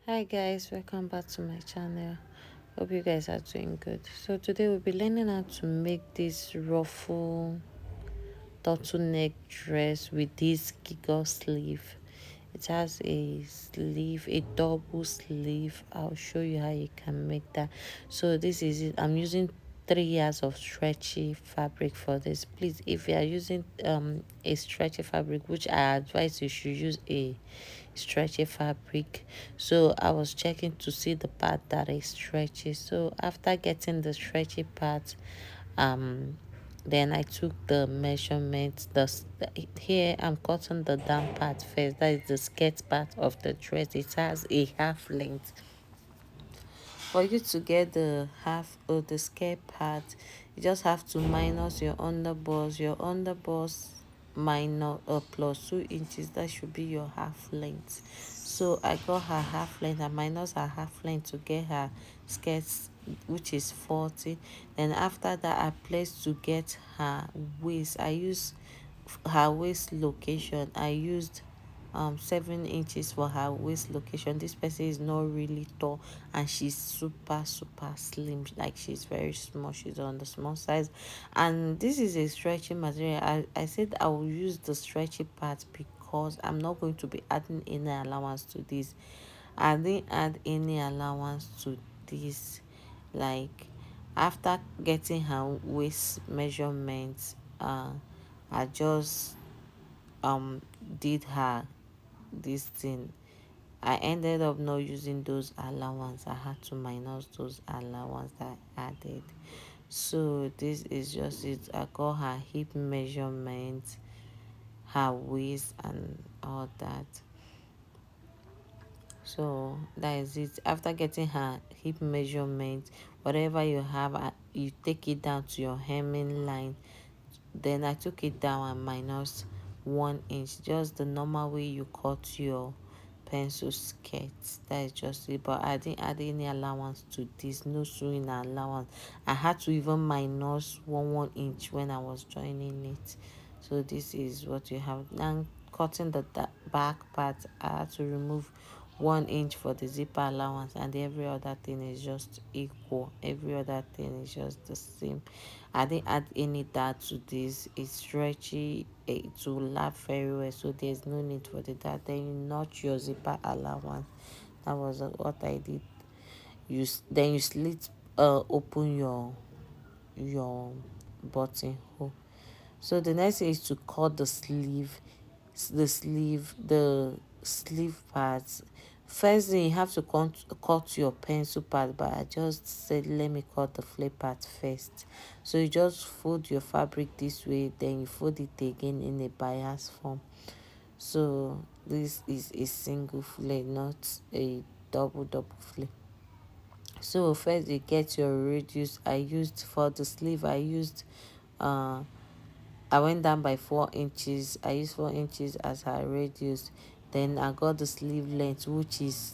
Hi guys, welcome back to my channel. Hope you guys are doing good. So today we'll be learning how to make this ruffle turtleneck dress with this gigot sleeve. It has a sleeve, a double sleeve. I'll show you how you can make that. So this is it. I'm using 3 years of stretchy fabric for this. Please, if you are using a stretchy fabric, which I advise you should use a stretchy fabric. So I was checking to see the part that is stretchy. So after getting the stretchy part, then I took the measurements. Here I'm cutting the down part first. That is the skirt part of the dress. It has a half length. For you to get the half or the skirt part, you just have to minus your underbust. Your underbust minus plus 2 inches. That should be your half length. So I got her half length. I minus her half length to get her skirts, which is 40. Then after that, I placed to get her waist. I use her waist location. I used 7 inches for her waist location. This person is not really tall and she's super slim, like she's very small, she's on the small size. And this is a stretchy material. I said I will use the stretchy part because I'm not going to be adding any allowance to this. I didn't add any allowance to this. Like after getting her waist measurements, I just did her this thing. I ended up not using those allowance. I had to minus those allowance that I added. So this is just it. I got her hip measurement, her waist and all that. So that is it. After getting her hip measurement, whatever you have, you take it down to your hemming line. Then I took it down and minus 1 inch, just the normal way you cut your pencil skirt. That is just it. But I didn't add any allowance to this, no sewing allowance. I had to even minus 1 inch when I was joining it. So this is what you have now. Cutting the back part, I had to remove 1 inch for the zipper allowance, and every other thing is just equal. Every other thing is just the same. I didn't add any dart to this. It's stretchy, it will lap very well, so there's no need for the dart. Then you notch your zipper allowance. That was what I did. Then you slit open your buttonhole. So the next thing is to cut the sleeve parts. First thing, you have to cut your pencil part, but I just said let me cut the flap part first. So you just fold your fabric this way, then you fold it again in a bias form. So this is a single flap, not a double flap. So first you get your radius. I used for the sleeve, uh I went down by 4 inches. I used 4 inches as her radius. Then I got the sleeve length, which is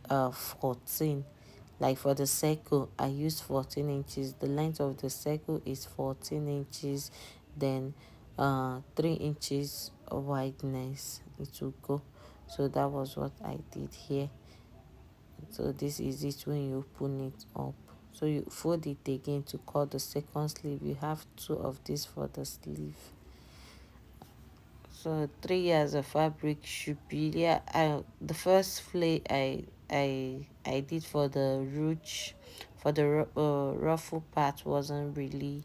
14. Like for the circle, I used 14 inches. The length of the circle is 14 inches. Then 3 inches of wideness it will go. So that was what I did here. So this is it when you open it up. So you fold it again to cut the second sleeve. You have two of this for the sleeve. So 3 years of fabric should be, yeah. The first flay I did for the ruche, for the ruffle part wasn't really,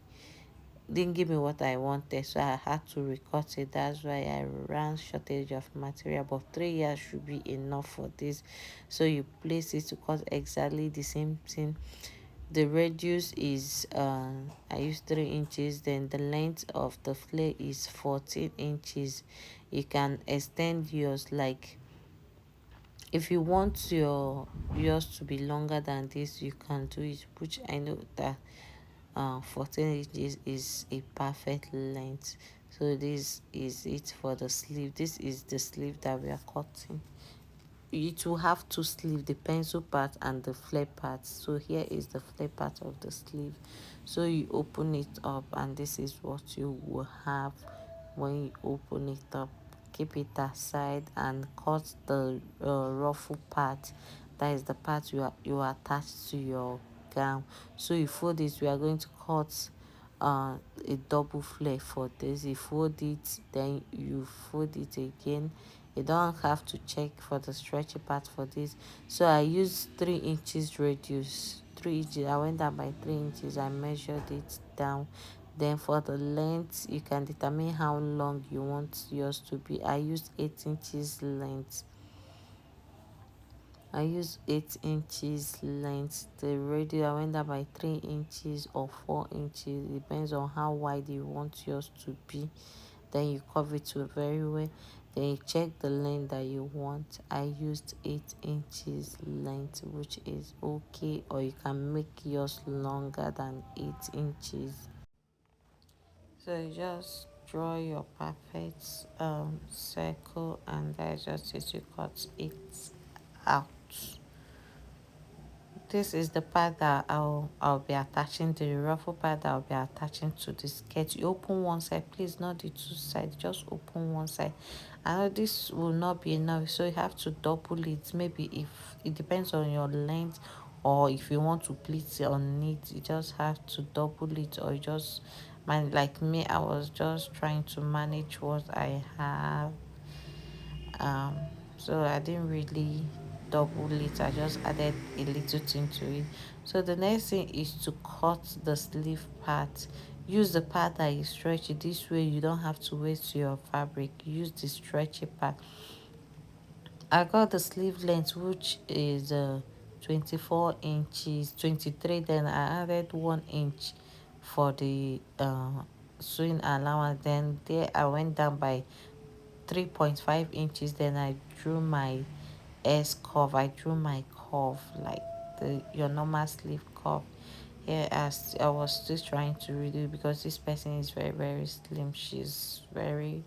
didn't give me what I wanted, so I had to recut it. That's why I ran shortage of material. But 3 years should be enough for this. So you place it to cut exactly the same thing. The radius is I use 3 inches. Then the length of the flare is 14 inches. You can extend yours, like if you want yours to be longer than this, you can do it, which I know that 14 inches is a perfect length. So this is it for the sleeve. This is the sleeve that we are cutting. It will have two sleeve, the pencil part and the flare part. So here is the flare part of the sleeve. So you open it up and this is what you will have when you open it up. Keep it aside and cut the ruffle part that is the part you attach to your gown. So you fold it. We are going to cut a double flare for this. You fold it, then you fold it again. You don't have to check for the stretchy part for this. So I used 3 inches radius, 3 inches. I went down by 3 inches. I measured it down. Then for the length, you can determine how long you want yours to be. I used 8 inches length. I used 8 inches length. The radius I went down by 3 inches or 4 inches. Depends on how wide you want yours to be. Then you cover it very well. Then you check the length that you want. I used 8 inches length, which is okay, or you can make yours longer than 8 inches. So you just draw your perfect circle, and that's just it. You cut it out. This is the part that I'll be attaching, the ruffle part that I'll be attaching to the skirt. You open one side, please, not the two sides, just open one side. I know this will not be enough, so you have to double it. Maybe if it depends on your length, or if you want to pleat on it, you just have to double it, or you just man, like me, I was just trying to manage what I have. um so I didn't really double it. I just added a little thing to it. So the next thing is to cut the sleeve part. Use the part that is stretchy. This way you don't have to waste your fabric. Use the stretchy part. I got the sleeve length, which is 24 inches, 23. Then I added 1 inch for the sewing allowance. Then there I went down by 3.5 inches. Then I drew my S curve. I drew my curve like the your normal sleeve curve. Here, as I was still trying to redo, because this person is very very slim. She's very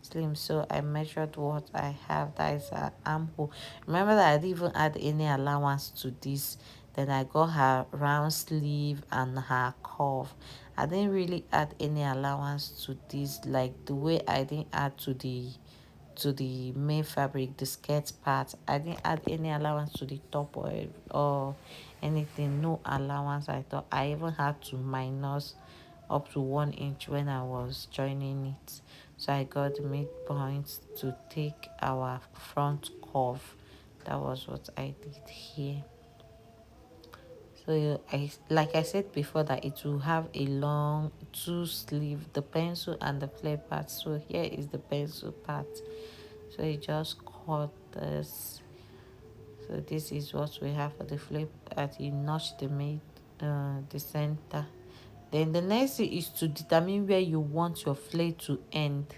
slim, so I measured what I have. That is her armhole. Remember that I didn't even add any allowance to this. Then I got her round sleeve and her curve. I didn't really add any allowance to this, like the way I didn't add to the main fabric, the skirt part. I didn't add any allowance to the top or anything. No allowance. I thought I even had to minus up to 1 inch when I was joining it. So I got the midpoint to take our front curve. That was what I did here. So I, like I said before, that it will have a long two sleeve, the pencil and the flare part. So here is the pencil part. So you just cut this. So this is what we have for the flip. At you notch the mid the center. Then the next thing is to determine where you want your flare to end.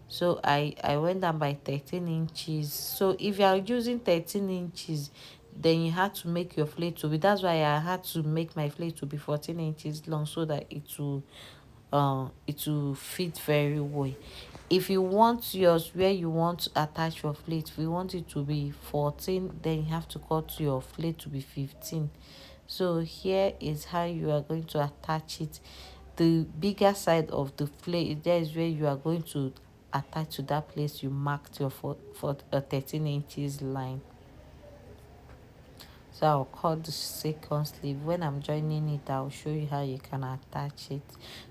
So I went down by 13 inches. So if you are using 13 inches, then you had to make your flare to be, that's why I had to make my flare to be 14 inches long, so that it will fit very well. If you want yours where you want to attach your flare, if you want it to be 14, then you have to cut your flare to be 15. So here is how you are going to attach it. The bigger side of the flare, there is where you are going to attach to that place you marked your for a 13 inches line. So I'll cut the second sleeve. When I'm joining it, I'll show you how you can attach it.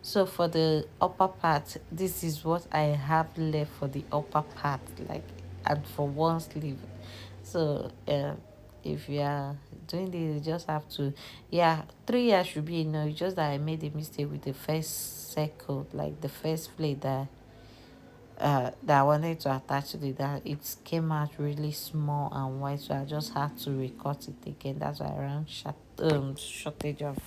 So for the upper part, this is what I have left for the upper part, like, and for one sleeve. So if you are doing this, you just have to, yeah, 3 years should be enough. It's just that I made a mistake with the first circle, like the first plate that I wanted to attach to it, that it came out really small and wide, so I just had to recut it again. That's why I ran shortage of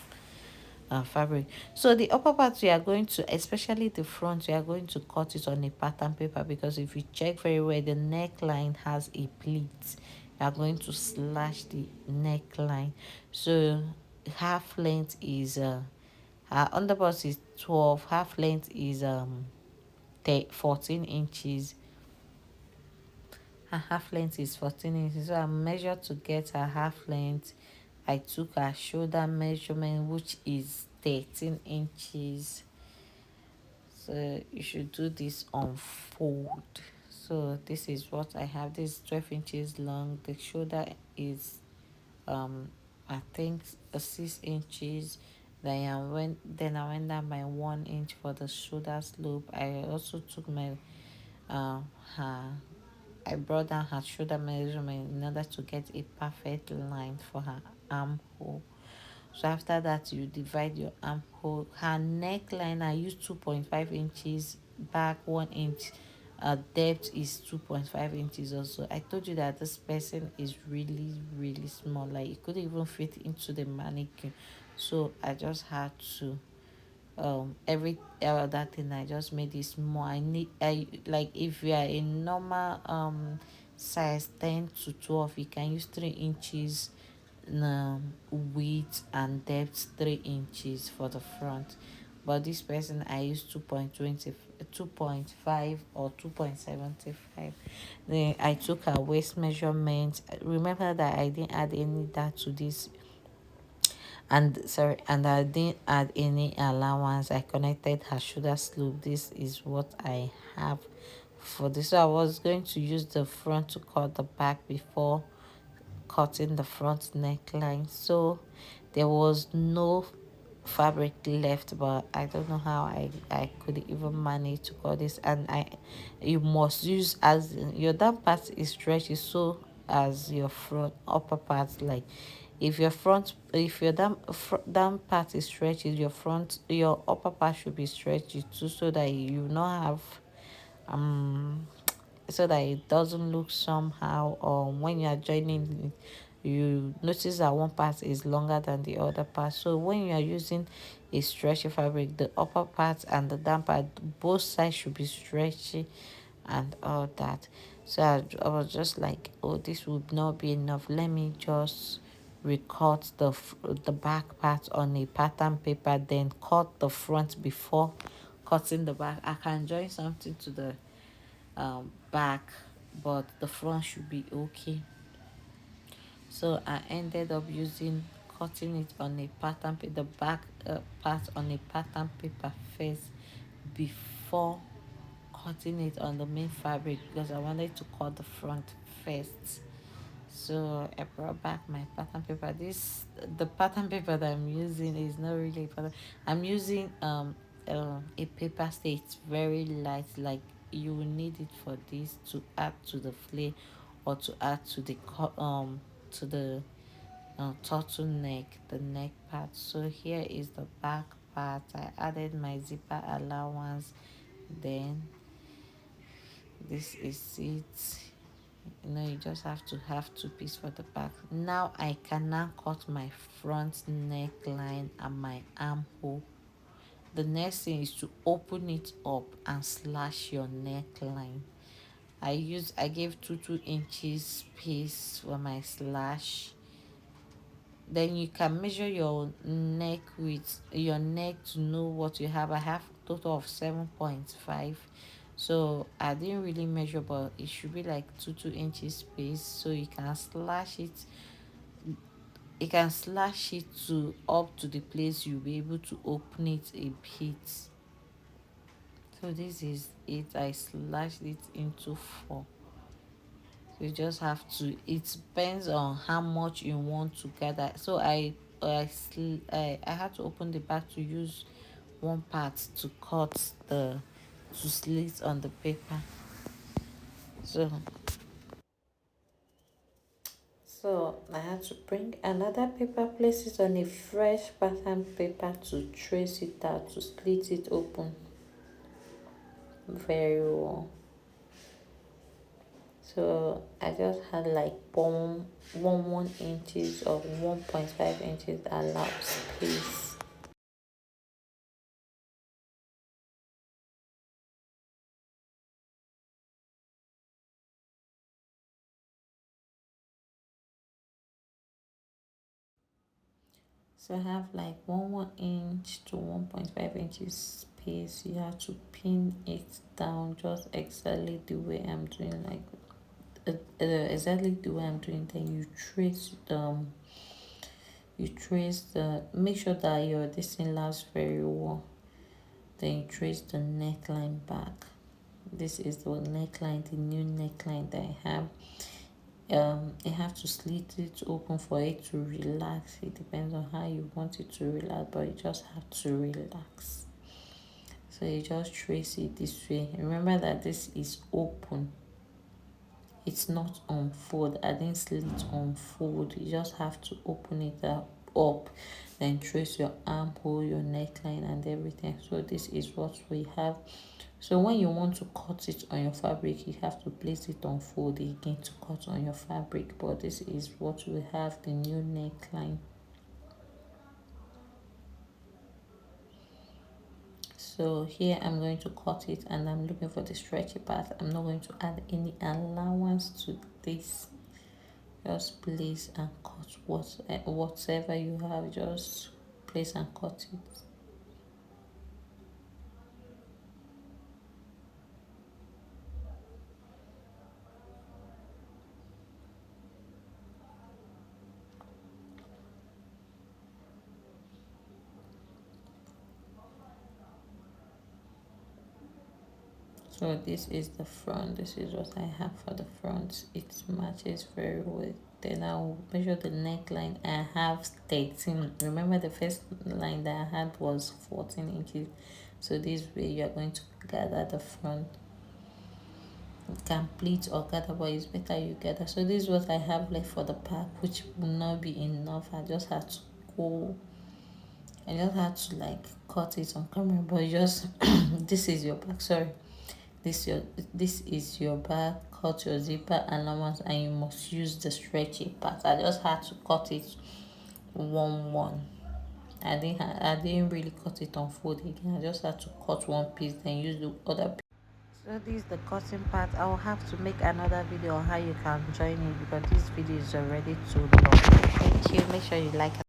fabric. So the upper part, we are going to, especially the front, we are going to cut it on a pattern paper, because if you check very well, the neckline has a pleat. You are going to slash the neckline. So half length is her underbust is 12, half length is 14 inches. Her half length is 14 inches. So I measured to get her half length. I took her shoulder measurement, which is 13 inches. So you should do this on fold. So this is what I have. This is 12 inches long. The shoulder is um I think 6 inches. Then I went down by 1 inch for the shoulder slope. I also took my her I brought down her shoulder measurement in order to get a perfect line for her armhole. So after that, you divide your armhole. Her neckline, I used 2.5 inches, back 1 inch. Depth is 2.5 inches also. I told you that this person is really, really small. Like it couldn't even fit into the mannequin. So I just had to every other thing I just made it small. I like if you are a normal size 10 to 12, you can use 3 inches width and depth 3 inches for the front. But this person I used 2.5 or 2.75. Then I took her waist measurement. Remember that I didn't add any that to this, and I didn't add any allowance. I connected her shoulder slope. This is what I have for this. So I was going to use the front to cut the back before cutting the front neckline. So there was no fabric left, but I don't know how I could even manage to cut this. And you must use as your down part is stretchy, so as your front upper part. Like if your down part is stretchy, your upper part should be stretchy too, so that you not have um so that it doesn't look somehow, or when you are joining it, you notice that one part is longer than the other part. So when you are using a stretchy fabric, the upper part and the down part, both sides should be stretchy and all that. So I was just like, oh, this would not be enough, let me just recut the back part on a pattern paper, then cut the front before cutting the back. I can join something to the back, but the front should be okay. So I ended up using cutting it on a pattern paper, the back part on a pattern paper first before cutting it on the main fabric, because I wanted to cut the front first. So I brought back my pattern paper. The pattern paper that I'm using is not really pattern. I'm using a paper stay. It's very light. Like you will need it for this to add to the flare, or to add to the to the turtleneck, the neck part. So here is the back part. I added my zipper allowance. Then this is it. You just have to have two pieces for the back. Now I can now cut my front neckline and my armhole. The next thing is to open it up and slash your neckline. I gave 2 inches space for my slash. Then you can measure your neck with your neck to know what you have. I have a total of 7.5. So I didn't really measure, but it should be like 2 inches space. So you can slash it. You can slash it to up to the place you'll be able to open it a bit. So this is it. I slashed it into 4. You just have to, it depends on how much you want to gather. So I had to open the back to use one part to cut the to slit on the paper. So so I had to bring another paper, place it on a fresh pattern paper to trace it out, to slit it open very well. So I just had like 1 inches of 1.5 inches allowed space. So I have like 1 inch to 1.5 inches space. You have to pin it down just exactly the way I'm doing, like exactly the way I'm doing. Then you trace the, make sure that your this thing lasts very well. Then you trace the neckline back. This is the neckline, the new neckline that I have. You have to slit it open for it to relax. It depends on how you want it to relax, but you just have to relax. So you just trace it this way. Remember that this is open, it's not unfold. I didn't slit unfold. You just have to open it up, then trace your armhole, your neckline, and everything. So this is what we have. So when you want to cut it on your fabric, you have to place it on fold again to cut on your fabric. But this is what we have, the new neckline. So here I'm going to cut it, and I'm looking for the stretchy part. I'm not going to add any allowance to this. Just place and cut whatever you have, just place and cut it. So this is the front. This is what I have for the front. It matches very well. Then I'll measure the neckline. I have 13. Remember the first line that I had was 14 inches. So this way you are going to gather the front. You can pleat or gather, but it's better you gather. So this is what I have left for the pack, which will not be enough. I just had to go, I just had to like cut it on camera, but just this is your back. Sorry, this is your back. Cut your zipper allowance, and you must use the stretchy part. I just had to cut it one. I didn't really cut it on fold again. I just had to cut one piece, then use the other piece. So this is the cutting part. I will have to make another video on how you can join it because this video is already too long. Thank you. Make sure you like